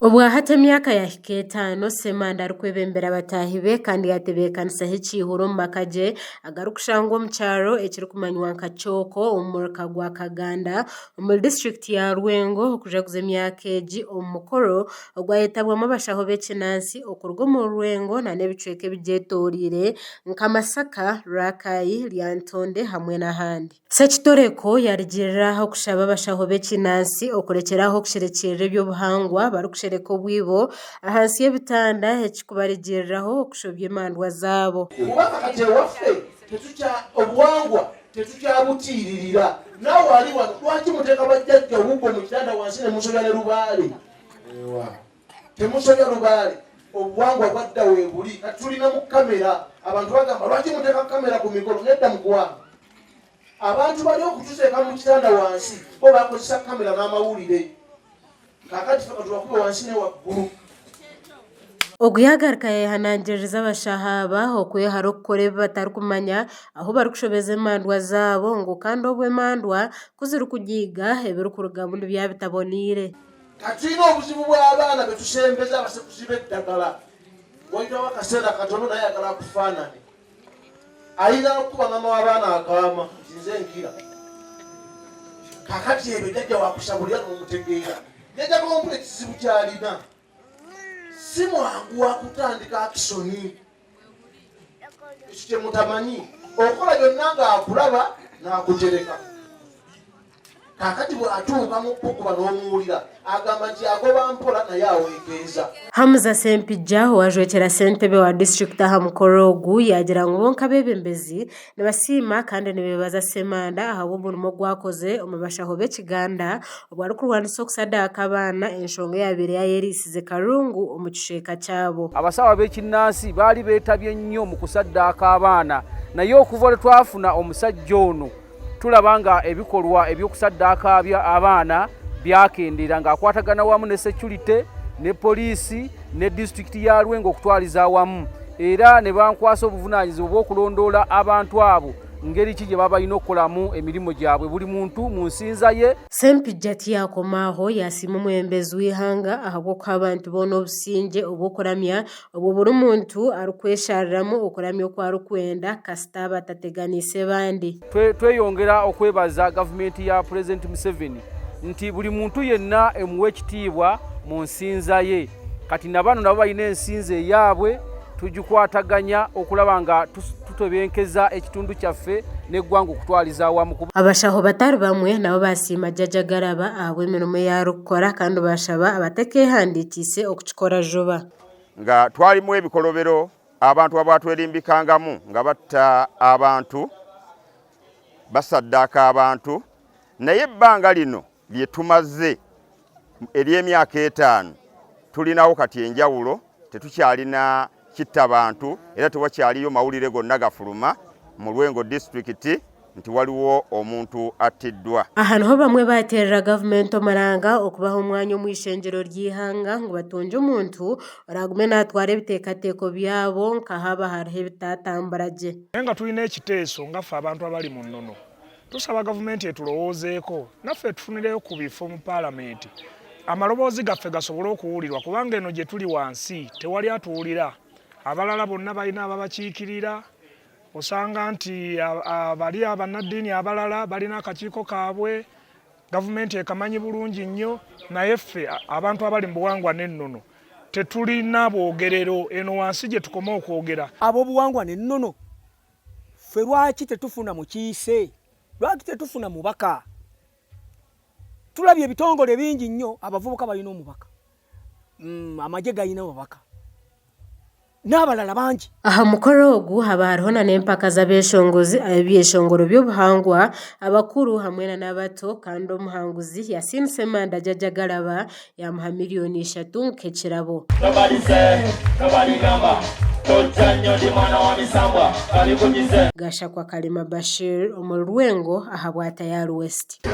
Obwahata emyaka yahika 5 Semanda arikwebembera abatahibe kandi yatebeekanisaho ekihuro omu maka gye agarikushangwa omu kyaro ekirikumanywa nka Kyoko omu muruka gwa Kaganda omu disitulikiti ya Rwengo okujaguza emyaka egi omu mukoro ogwayetabwamu abashaho b'ekinansi okuruga omu Rwengo n'ebicweka ebigyetoreire nka Masaka, Rakai, Lyantonde hamwe n'ahandi. Sekitoreko yarigiriraho kushaba abashaho b'ekinansi okurekeraho kusherekyerera eby'obuhangwa barikushereka obwibo ahansi y'ebitanda ekikubarigiriraho okushobya emandwa zaabo. Kubanga kati ewaffe obuwangwa tetukyabutiiririra. Naawe ali wano lwaki muteeka bajjajja obubwo mu kitanda wansi ne musobya ne lubaale? Temusobya lubaale. Obuwangwa bwadda weebuli. Kati tulina mu kamera. Abantu bagamba lwaki muteeka kamera ku mikolo? Nedda mu kuwanga. Abantu bali okututeeka mu kitanda wansi bo bakozesa kamera n'amawulire. Kakati faka tubakuba wansi ne waggulu. Okuyagarika yehanangiriza abashahaba okwehara okukora ebi batarikumanya aho barikushobeza emandwa zaabo ngu kandi obwo emandwa kuzirikugiiga ebirikuruga mu bya bitaboniire. Katulina obuzibu bw'abaana betusembeza abasekuzi b'eddagala. Wayitawo akaseera katono naye ayagala kufaanane. Ayina okuba maama w'abaana akaama nze nkira. Kakati ebyo jjajja wakusabulira n'omutegeera. Jjajja kompule ekizibu ky'alina. Si mwangu wa kutandika akisoni. Ekyo kye mutamanyi. Okola byonna ng'akulaba n'akutereka. Kakati bw'atuuka mu kukuba n'omuwulira agamba nti agoba mpola naye aweekeeza. Hamza Sempijja owajwekera ssentebe wa disitulikiti aha mukoro ogu yagira ngu bonka abebembezi nibasiima kandi nibeebaza Semanda ahabw'omurimo gwakoze omu bashaho b'Ekiganda obwarikurwanisa okusaddaaka abaana enshonga eyabaire yayeriisize karungu omu kicweka kyabo. Abasawo b'ekinnansi baali beetabye nnyo mu kusaddaaka abaana naye okuva lwe twafuna omusajja ono tulaba nga ebikolwa eby'okusaddaaka abaana byakendera ng'akwatagana wamu ne security ne poliisi ne disitulikiti ya Rwengo okutwaliza awamu era ne bankwasa obuvunaanyizibwa bw'okulondoola abantu abo ngeri ki gye baba balina okukolamu emirimu gyabwe buli muntu mu nsinza ye. Sempijja tiyakomaaho yasiima omwebembezi w'ihanga ahabw'okuha abantu boona obusinge obw'okuramya obwo buli muntu arikweshariramu okuramya oku arikwenda kasita batateganiise bandi. Tweyongera okwebaza gavumenti ya Pulezidenti Museveni nti buli muntu yenna emuwa ekitiibwa mu nsinza ye. Kati nabano nabo balina ensinza eyaabwe tugikwataganya okulaba nga tutebenkeza ekitundu kyaffe n'eggwanga okutwaliza awamu. Abashaho batari bamwe nabo basiima Jjajja Garaba ahabw'emirimo eyarikukora kandi bashaba abatekehandiikise okukikora juba. Nga twalimu ebikolobero abantu abwatwerimbikangamu nga batta abantu basaddaaka abantu naye ebbanga lino lye tumaze ery'emyaka 5 tulinawo kati enjawulo tetukyalina kitta bantu era tewakyaliyo mawulire gonna gafuluma mu Rwengo disitulikiti nti waliwo omuntu attiddwa. Aha niho bamwe bateerera gavumenti omaranga okubaha omwanya omu ishengyero ry'ihanga ngu batonje omuntu oragume naatwara ebiteekateeko byabo nka haba hariho ebitatambura gye. Nga tulina ekiteeso ngaffe abantu abali mu nnono tusaba gavumenti etulowoozeeko naffe tufunireyo ku bifo mu paalamenti amaloboozi gaffe gasobole okuwulirwa kubanga eno gye tuli wansi tewali atuwulira. Abalala bonna balina ababakiikirira osanga nti bali abannaddiini abalala balina akakiiko kaabwe gavumenti ekamanyi bulungi nnyo naye ffe abantu abali mu buwangwa n'ennono tetulina bwogerero eno wansi gye tukoma okwogera. Ab'obuwangwa n'ennono ffe lwaki tetufuna mukiise? Lwaki tetufuna mubaka? Tulabye ebitongole bingi nnyo abavubuka balina omubaka, amagye galina omubaka n'abalala bangi. Aha mukoro ogu haba hariho n'empaka z'abeshongozi ebyeshongoro by'obuhangwa abakuru hamwe n'abato kandi omuhanguzi Yasin Semanda Jjajja Garaba yamuha $3,000,000 nk'ekirabo. Gashakwa Kalima Bashir omu Rwengo aha bwa Tayari West.